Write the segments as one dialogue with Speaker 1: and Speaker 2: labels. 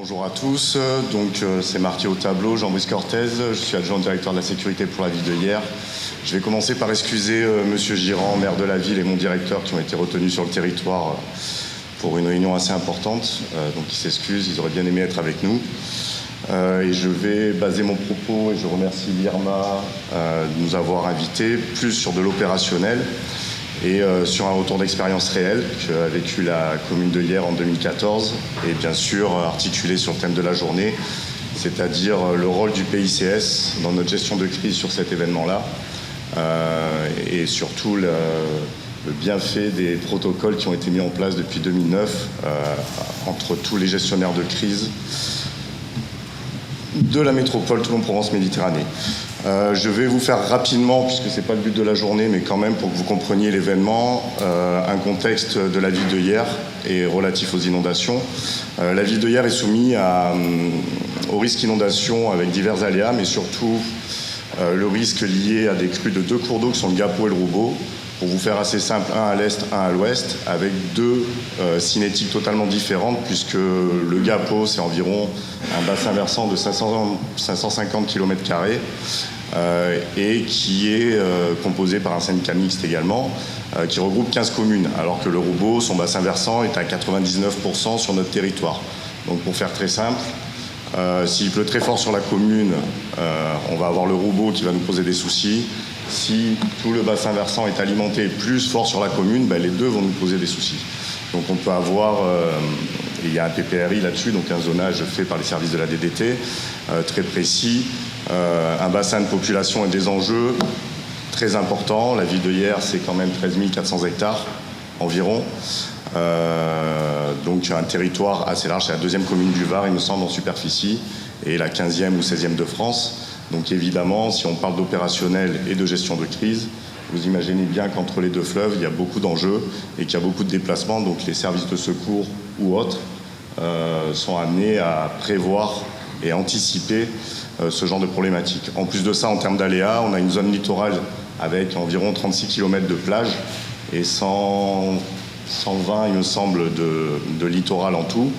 Speaker 1: Bonjour à tous, c'est marqué au tableau, Jean-Brice Cortez, je suis adjoint directeur de la sécurité pour la ville de Hyères. Je vais commencer par excuser Monsieur Girand, maire de la ville, et mon directeur qui ont été retenus sur le territoire pour une réunion assez importante, donc ils s'excusent, ils auraient bien aimé être avec nous. Et je vais baser mon propos, et je remercie l'IRMA de nous avoir invités, plus sur de l'opérationnel et sur un retour d'expérience réel qu'a vécu la commune de Hyères en 2014 et bien sûr articulé sur le thème de la journée, c'est-à-dire le rôle du PICS dans notre gestion de crise sur cet événement-là et surtout le bienfait des protocoles qui ont été mis en place depuis 2009 entre tous les gestionnaires de crise de la métropole Toulon-Provence-Méditerranée. Je vais vous faire rapidement, puisque ce n'est pas le but de la journée, mais quand même pour que vous compreniez l'événement, un contexte de la ville de Hyères et relatif aux inondations. La ville de Hyères est soumise au risque inondation avec divers aléas, mais surtout le risque lié à des crues de deux cours d'eau qui sont le Gapeau et le Roubaud. Pour vous faire assez simple, un à l'est, un à l'ouest, avec deux cinétiques totalement différentes, puisque le Gapeau, c'est environ un bassin versant de 550 km² et qui est composé par un syndicat mixte également, qui regroupe 15 communes, alors que le Roubaud, son bassin versant, est à 99% sur notre territoire. Donc pour faire très simple, s'il pleut très fort sur la commune, on va avoir le Roubaud qui va nous poser des soucis. Si tout le bassin versant est alimenté plus fort sur la commune, les deux vont nous poser des soucis. Donc on peut avoir, il y a un PPRI là-dessus, donc un zonage fait par les services de la DDT, très précis, un bassin de population et des enjeux très importants. La ville de Hyères, c'est quand même 13 400 hectares environ. Donc un territoire assez large, c'est la deuxième commune du Var, il me semble, en superficie, et la 15e ou 16e de France. Donc évidemment, si on parle d'opérationnel et de gestion de crise, vous imaginez bien qu'entre les deux fleuves, il y a beaucoup d'enjeux et qu'il y a beaucoup de déplacements. Donc les services de secours ou autres sont amenés à prévoir et anticiper ce genre de problématiques. En plus de ça, en termes d'aléas, on a une zone littorale avec environ 36 km de plage et 120, il me semble, de littoral en tout,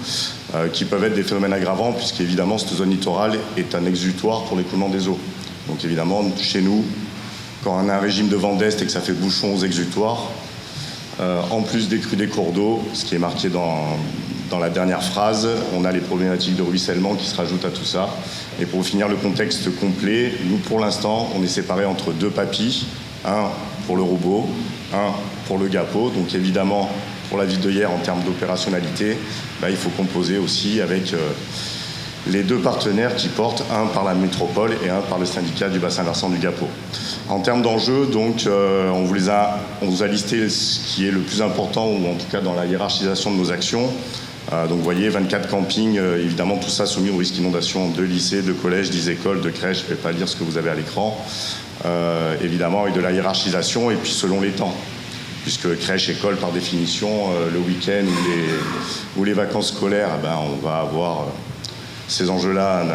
Speaker 1: qui peuvent être des phénomènes aggravants, puisqu'évidemment, cette zone littorale est un exutoire pour l'écoulement des eaux. Donc évidemment, chez nous, quand on a un régime de vent d'est et que ça fait bouchon aux exutoires, en plus des crues des cours d'eau, ce qui est marqué dans la dernière phrase, on a les problématiques de ruissellement qui se rajoutent à tout ça. Et pour finir le contexte complet, nous, pour l'instant, on est séparés entre deux papis, un pour le Roubaud, un pour le Gapeau. Donc évidemment, pour la ville de Hyères, en termes d'opérationnalité, il faut composer aussi avec les deux partenaires qui portent, un par la métropole et un par le syndicat du bassin versant du Gapeau. En termes d'enjeux, donc, on vous a listé ce qui est le plus important, ou en tout cas dans la hiérarchisation de nos actions. Donc vous voyez, 24 campings, évidemment tout ça soumis au risque d'inondation de lycées, de collèges, 10 écoles, de crèches, je ne vais pas lire ce que vous avez à l'écran. Évidemment, avec de la hiérarchisation, et puis selon les temps. Puisque crèche, école, par définition, le week-end ou les vacances scolaires, on va avoir ces enjeux-là,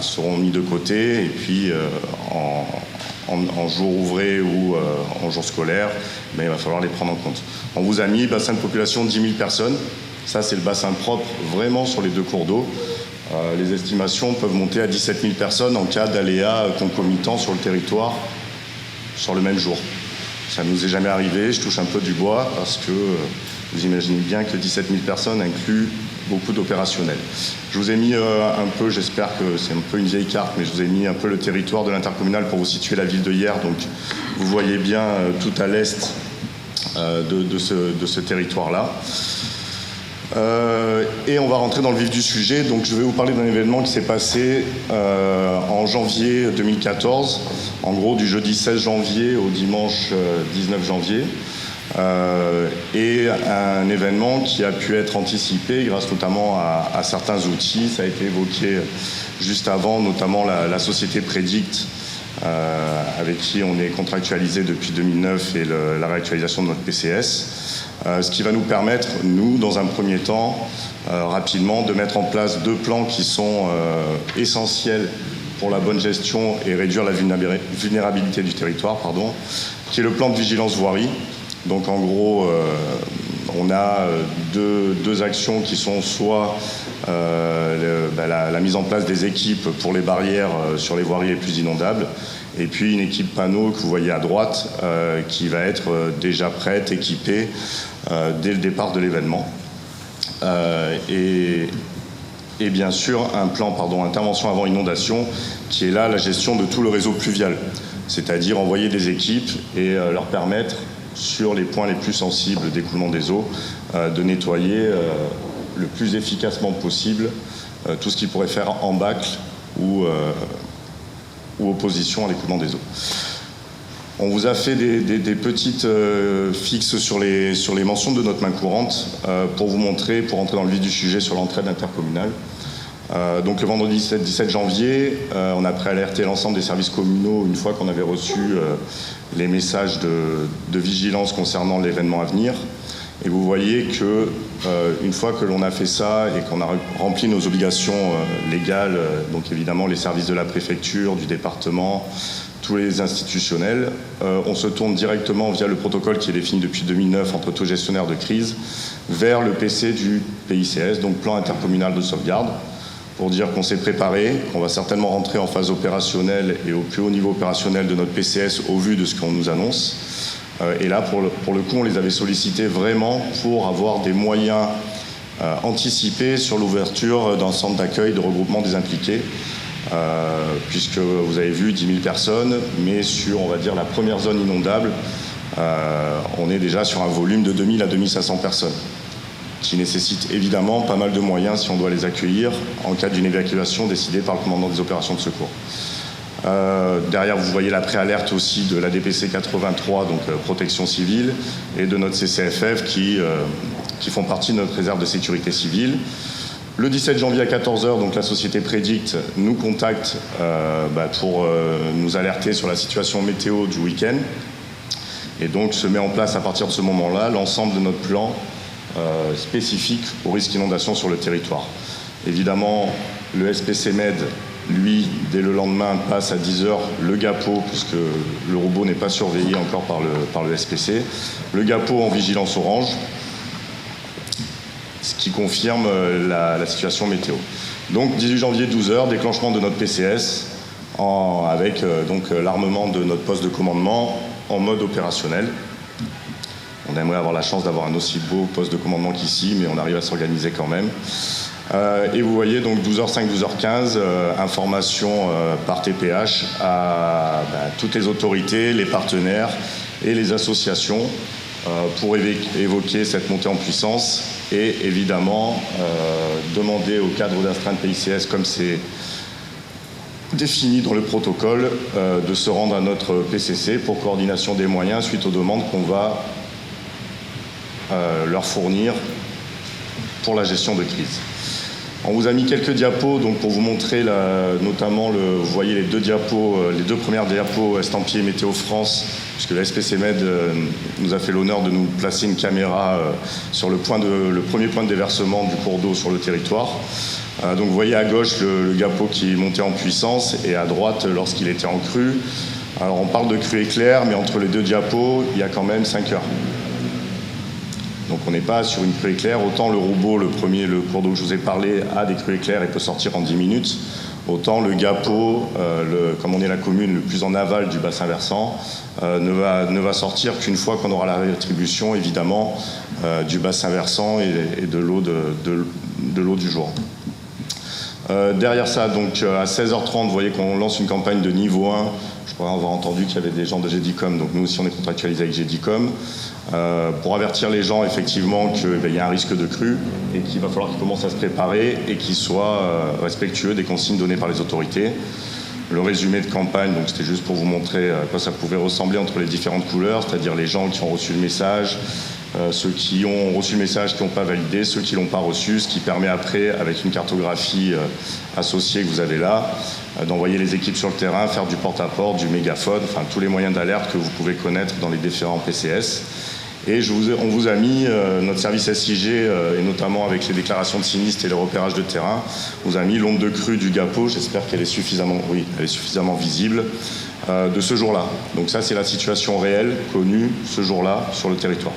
Speaker 1: seront mis de côté, et puis en jour ouvré ou en jour scolaire, mais il va falloir les prendre en compte. On vous a mis bassin de population de 10 000 personnes, ça c'est le bassin propre vraiment sur les deux cours d'eau. Les estimations peuvent monter à 17 000 personnes en cas d'aléas concomitants sur le territoire sur le même jour. Ça ne nous est jamais arrivé, je touche un peu du bois parce que vous imaginez bien que 17 000 personnes incluent beaucoup d'opérationnels. Je vous ai mis un peu, j'espère que c'est un peu une vieille carte, mais je vous ai mis un peu le territoire de l'intercommunal pour vous situer la ville de Hyères. Donc vous voyez bien tout à l'est de ce territoire-là. Et on va rentrer dans le vif du sujet. Donc je vais vous parler d'un événement qui s'est passé en janvier 2014, en gros du jeudi 16 janvier au dimanche 19 janvier, et un événement qui a pu être anticipé grâce notamment à certains outils. Ça a été évoqué juste avant, notamment la société Predict, avec qui on est contractualisé depuis 2009, et la réactualisation de notre PCS. Ce qui va nous permettre, nous, dans un premier temps, rapidement, de mettre en place deux plans qui sont essentiels pour la bonne gestion et réduire la vulnérabilité du territoire, qui est le plan de vigilance voirie. Donc en gros, on a deux actions qui sont soit la mise en place des équipes pour les barrières sur les voiries les plus inondables, et puis une équipe panneau que vous voyez à droite qui va être déjà prête, équipée dès le départ de l'événement. Et bien sûr un plan intervention avant inondation qui est là la gestion de tout le réseau pluvial, c'est-à-dire envoyer des équipes et leur permettre sur les points les plus sensibles d'écoulement des eaux de nettoyer le plus efficacement possible tout ce qui pourrait faire embâcle ou opposition à l'écoulement des eaux. On vous a fait des petites fixes sur les mentions de notre main courante pour vous montrer, pour entrer dans le vif du sujet sur l'entraide intercommunale. Donc le vendredi 17 janvier, on a préalerté l'ensemble des services communaux une fois qu'on avait reçu les messages de vigilance concernant l'événement à venir. Et vous voyez que une fois que l'on a fait ça et qu'on a rempli nos obligations légales, donc évidemment les services de la préfecture, du département, tous les institutionnels, on se tourne directement via le protocole qui est défini depuis 2009 entre auto-gestionnaires de crise vers le PC du PICS, donc plan intercommunal de sauvegarde, pour dire qu'on s'est préparé, qu'on va certainement rentrer en phase opérationnelle et au plus haut niveau opérationnel de notre PCS au vu de ce qu'on nous annonce. Et là, pour le coup, on les avait sollicités vraiment pour avoir des moyens anticipés sur l'ouverture d'un centre d'accueil de regroupement des impliqués, puisque vous avez vu 10 000 personnes, mais sur, on va dire, la première zone inondable, on est déjà sur un volume de 2000 à 2500 personnes, qui nécessite évidemment pas mal de moyens si on doit les accueillir en cas d'une évacuation décidée par le commandant des opérations de secours. Derrière, vous voyez la préalerte aussi de la DPC 83, donc protection civile, et de notre CCFF qui font partie de notre réserve de sécurité civile. Le 17 janvier à 14h, donc la société Prédict nous contacte pour nous alerter sur la situation météo du week-end. Et donc se met en place à partir de ce moment-là l'ensemble de notre plan spécifique au risque d'inondation sur le territoire. Évidemment, le SPC Med, lui, dès le lendemain, passe à 10h le GAPO, puisque le robot n'est pas surveillé encore par le SPC. Le GAPO en vigilance orange, ce qui confirme la situation météo. Donc 18 janvier 12h, déclenchement de notre PCS avec l'armement de notre poste de commandement en mode opérationnel. On aimerait avoir la chance d'avoir un aussi beau poste de commandement qu'ici, mais on arrive à s'organiser quand même. Et vous voyez donc 12h05, 12h15, information par TPH à toutes les autorités, les partenaires et les associations pour évoquer cette montée en puissance et évidemment demander au cadre d'astreinte PICS, comme c'est défini dans le protocole, de se rendre à notre PCC pour coordination des moyens suite aux demandes qu'on va leur fournir pour la gestion de crise. On vous a mis quelques diapos donc pour vous montrer notamment vous voyez les deux premières diapos estampillées Météo France, puisque la SPC Med nous a fait l'honneur de nous placer une caméra sur le premier point de déversement du cours d'eau sur le territoire. Donc vous voyez à gauche le GAPO qui est monté en puissance et à droite lorsqu'il était en crue. Alors on parle de crue éclair, mais entre les deux diapos, il y a quand même 5 heures. Donc on n'est pas sur une crue éclair. Autant le robot, le cours d'eau que je vous ai parlé, a des crues éclairs et peut sortir en 10 minutes. Autant le GAPO, comme on est la commune le plus en aval du bassin versant, ne va sortir qu'une fois qu'on aura la réattribution, évidemment, du bassin versant et de l'eau du jour. Derrière ça, donc à 16h30, vous voyez qu'on lance une campagne de niveau 1. Je crois avoir entendu qu'il y avait des gens de GEDICOM, donc nous aussi on est contractualisé avec GEDICOM, pour avertir les gens effectivement qu'il y a un risque de crue et qu'il va falloir qu'ils commencent à se préparer et qu'ils soient respectueux des consignes données par les autorités. Le résumé de campagne, donc c'était juste pour vous montrer à quoi ça pouvait ressembler entre les différentes couleurs, c'est-à-dire les gens qui ont reçu le message, ceux qui ont reçu le message, qui n'ont pas validé, ceux qui ne l'ont pas reçu, ce qui permet après, avec une cartographie associée que vous avez là, d'envoyer les équipes sur le terrain, faire du porte-à-porte, du mégaphone, enfin tous les moyens d'alerte que vous pouvez connaître dans les différents PCS. Et on vous a mis notre service SIG, et notamment avec les déclarations de sinistres et le repérage de terrain, on vous a mis l'onde de crue du GAPO, j'espère qu'elle est suffisamment visible, de ce jour-là. Donc ça, c'est la situation réelle, connue, ce jour-là, sur le territoire.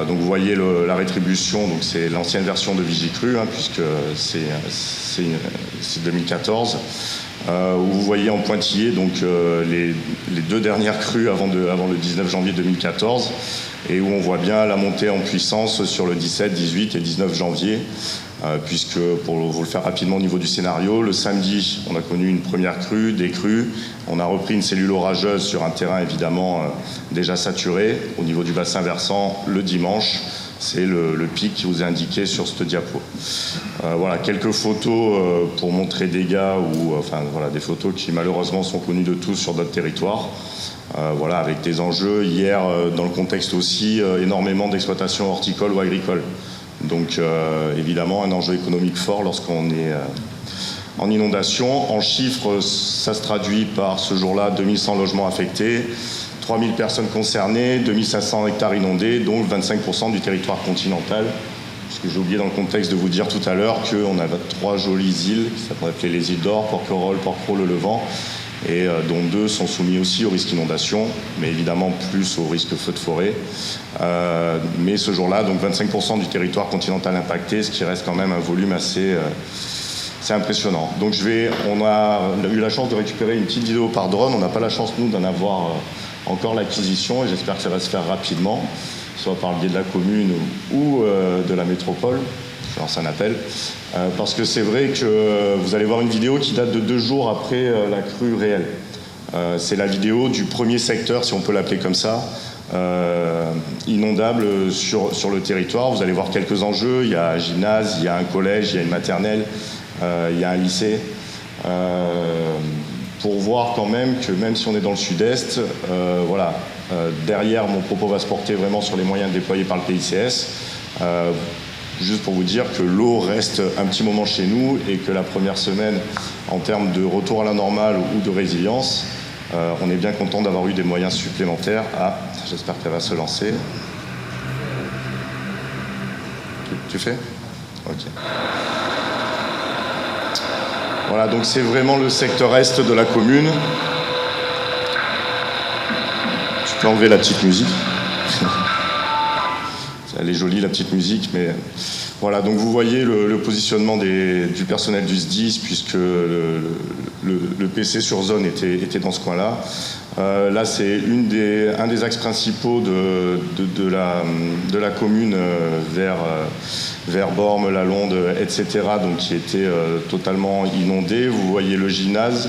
Speaker 1: Donc vous voyez la rétribution, donc c'est l'ancienne version de Vigicru, puisque c'est 2014. Où vous voyez en pointillé donc, les 2 dernières crues avant le 19 janvier 2014, et où on voit bien la montée en puissance sur le 17, 18 et 19 janvier. Puisque, pour vous le faire rapidement au niveau du scénario, le samedi, on a connu une première crue, des crues. On a repris une cellule orageuse sur un terrain évidemment déjà saturé. Au niveau du bassin versant, le dimanche, c'est le pic qui vous est indiqué sur cette diapo. Voilà, quelques photos pour montrer des dégâts, voilà, des photos qui malheureusement sont connues de tous sur notre territoire. Voilà, avec des enjeux, hier, dans le contexte aussi, énormément d'exploitation horticole ou agricole. Donc évidemment un enjeu économique fort lorsqu'on est en inondation. En chiffres, ça se traduit par ce jour-là 2100 logements affectés, 3000 personnes concernées, 2500 hectares inondés, donc 25% du territoire continental. Parce que j'ai oublié dans le contexte de vous dire tout à l'heure qu'on a 3 jolies îles, qui s'appellent les îles d'Or, Porquerolles, Porquerolles, le Levant, et dont 2 sont soumis aussi au risque inondation, mais évidemment plus au risque feu de forêt. Mais ce jour-là, donc 25% du territoire continental impacté, ce qui reste quand même un volume assez impressionnant. Donc on a eu la chance de récupérer une petite vidéo par drone. On n'a pas la chance, nous, d'en avoir encore l'acquisition, et j'espère que ça va se faire rapidement, soit par le biais de la commune ou de la métropole. Je lance un appel. Parce que c'est vrai que vous allez voir une vidéo qui date de 2 jours après la crue réelle. C'est la vidéo du premier secteur, si on peut l'appeler comme ça, inondable sur le territoire. Vous allez voir quelques enjeux. Il y a un gymnase, il y a un collège, il y a une maternelle, il y a un lycée. Pour voir quand même que même si on est dans le sud-est, voilà, derrière, mon propos va se porter vraiment sur les moyens déployés par le PICS. Juste pour vous dire que l'eau reste un petit moment chez nous et que la première semaine, en termes de retour à la normale ou de résilience, on est bien content d'avoir eu des moyens supplémentaires. J'espère qu'elle va se lancer. Tu fais ? Ok. Voilà, donc c'est vraiment le secteur est de la commune. Tu peux enlever la petite musique. Elle est jolie, la petite musique, mais voilà, donc vous voyez le positionnement du personnel du SDIS, puisque le PC sur zone était dans ce coin-là. Là, c'est un des axes principaux de la commune vers Bormes, La Londe, etc., donc qui était totalement inondé. Vous voyez le gymnase,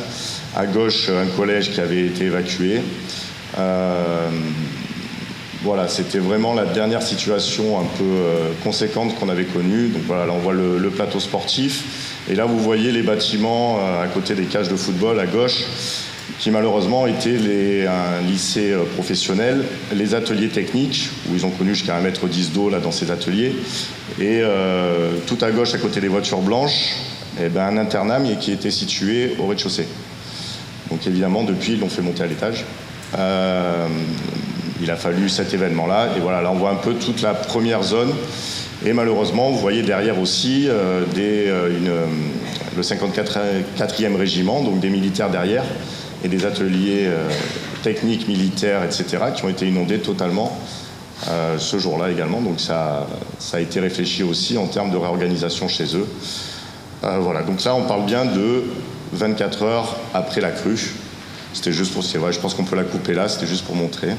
Speaker 1: à gauche, un collège qui avait été évacué. Voilà, c'était vraiment la dernière situation un peu conséquente qu'on avait connue. Donc voilà, là on voit le plateau sportif. Et là vous voyez les bâtiments à côté des cages de football à gauche, qui malheureusement étaient un lycée professionnel, les ateliers techniques, où ils ont connu jusqu'à 1,10 m d'eau là, dans ces ateliers. Et tout à gauche, à côté des voitures blanches, un internat qui était situé au rez-de-chaussée. Donc évidemment, depuis, ils l'ont fait monter à l'étage. Il a fallu cet événement-là. Et voilà, là, on voit un peu toute la première zone. Et malheureusement, vous voyez derrière aussi le 54e régiment, donc des militaires derrière, et des ateliers techniques, militaires, etc., qui ont été inondés totalement ce jour-là également. Donc ça a été réfléchi aussi en termes de réorganisation chez eux. Voilà, donc là, on parle bien de 24 heures après la crue. C'était juste pour... Ouais, je pense qu'on peut la couper là, c'était juste pour montrer.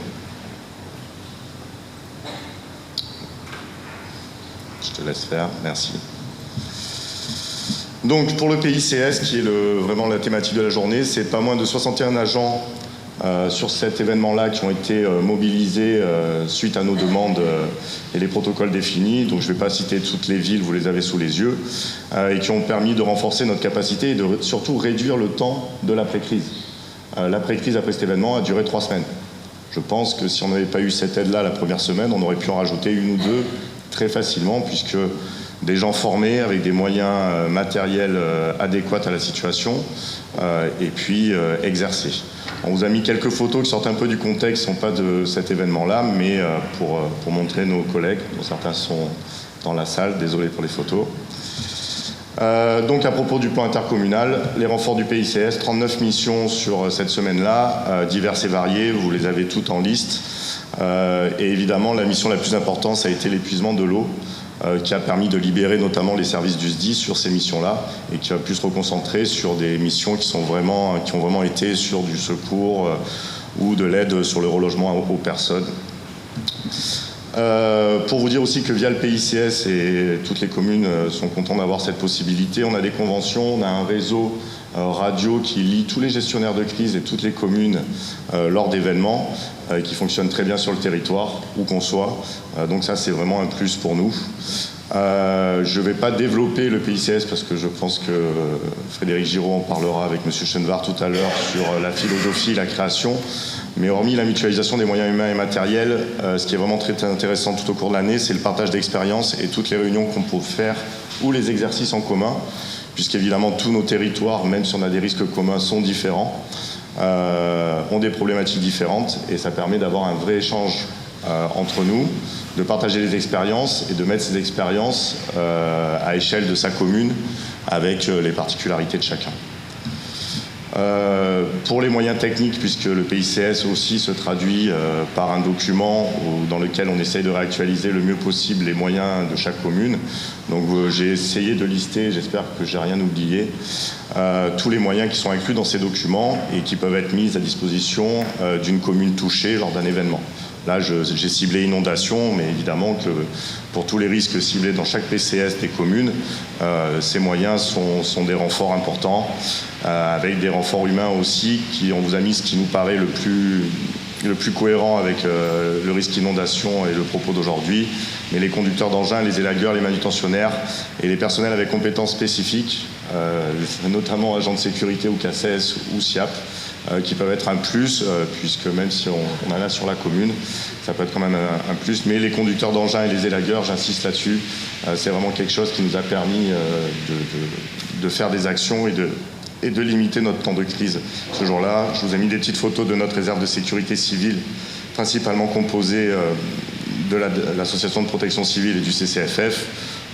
Speaker 1: Je te laisse faire, merci. Donc pour le PICS, qui est vraiment la thématique de la journée, c'est pas moins de 61 agents sur cet événement-là qui ont été mobilisés suite à nos demandes et les protocoles définis. Donc je ne vais pas citer toutes les villes, vous les avez sous les yeux, et qui ont permis de renforcer notre capacité et de surtout réduire le temps de l'après-crise. L'après-crise après cet événement a duré 3 semaines. Je pense que si on n'avait pas eu cette aide-là la première semaine, on aurait pu en rajouter 1 ou 2 très facilement, puisque des gens formés avec des moyens matériels adéquats à la situation, et puis exercer. On vous a mis quelques photos qui sortent un peu du contexte, ne sont pas de cet événement-là, mais pour montrer nos collègues, dont certains sont dans la salle, désolé pour les photos. Donc à propos du plan intercommunal, les renforts du PICS, 39 missions sur cette semaine-là, diverses et variées, vous les avez toutes en liste. Et évidemment, la mission la plus importante, ça a été l'épuisement de l'eau, qui a permis de libérer notamment les services du SDIS sur ces missions-là et qui a pu se reconcentrer sur des missions qui ont vraiment été sur du secours ou de l'aide sur le relogement aux personnes. Pour vous dire aussi que via le PICS, et toutes les communes sont contentes d'avoir cette possibilité, on a des conventions, on a un réseau radio qui lie tous les gestionnaires de crise et toutes les communes lors d'événements qui fonctionnent très bien sur le territoire, où qu'on soit. Donc ça, c'est vraiment un plus pour nous. Je ne vais pas développer le PICS parce que je pense que Frédéric Giraud en parlera avec M. Chenvar tout à l'heure sur la philosophie, la création. Mais hormis la mutualisation des moyens humains et matériels, ce qui est vraiment très intéressant tout au cours de l'année, c'est le partage d'expériences et toutes les réunions qu'on peut faire ou les exercices en commun, puisqu'évidemment tous nos territoires, même si on a des risques communs, sont différents, ont des problématiques différentes et ça permet d'avoir un vrai échange entre nous, de partager les expériences et de mettre ces expériences à échelle de sa commune avec les particularités de chacun. Pour les moyens techniques, puisque le PICS aussi se traduit par un document dans lequel on essaye de réactualiser le mieux possible les moyens de chaque commune. Donc j'ai essayé de lister, j'espère que j'ai rien oublié, tous les moyens qui sont inclus dans ces documents et qui peuvent être mis à disposition d'une commune touchée lors d'un événement. Là, j'ai ciblé inondation, mais évidemment que pour tous les risques ciblés dans chaque PCS des communes, ces moyens sont des renforts importants, avec des renforts humains aussi, on vous a mis ce qui nous paraît le plus cohérent avec le risque inondation et le propos d'aujourd'hui, mais les conducteurs d'engins, les élagueurs, les manutentionnaires et les personnels avec compétences spécifiques, notamment agents de sécurité ou CACES ou SIAP, qui peuvent être un plus, puisque même si on en a sur la commune, ça peut être quand même un plus. Mais les conducteurs d'engins et les élagueurs, j'insiste là-dessus, c'est vraiment quelque chose qui nous a permis de faire des actions et de limiter notre temps de crise. Ce jour-là, je vous ai mis des petites photos de notre réserve de sécurité civile, principalement composée de l'association de protection civile et du CCFF.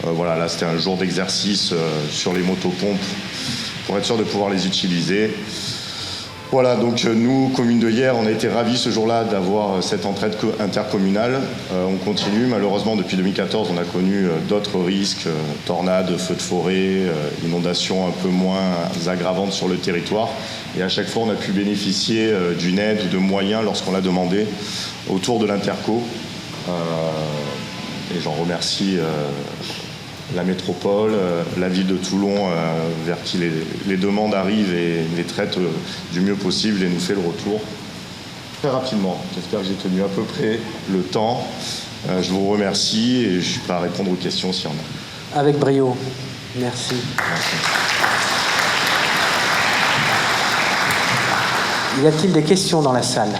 Speaker 1: Voilà, là c'était un jour d'exercice sur les motopompes pour être sûr de pouvoir les utiliser. Voilà, donc nous, commune de Yerres, on a été ravis ce jour-là d'avoir cette entraide intercommunale. On continue, malheureusement depuis 2014, on a connu d'autres risques, tornades, feux de forêt, inondations un peu moins aggravantes sur le territoire. Et à chaque fois, on a pu bénéficier d'une aide ou de moyens lorsqu'on l'a demandé autour de l'interco. Et j'en remercie la métropole, la ville de Toulon, vers qui les demandes arrivent et les traite du mieux possible et nous fait le retour très rapidement. J'espère que j'ai tenu à peu près le temps. Je vous remercie et je suis prêt à répondre aux questions s'il y en a.
Speaker 2: Avec brio. Merci.
Speaker 1: Merci.
Speaker 2: Y a-t-il des questions dans la salle ?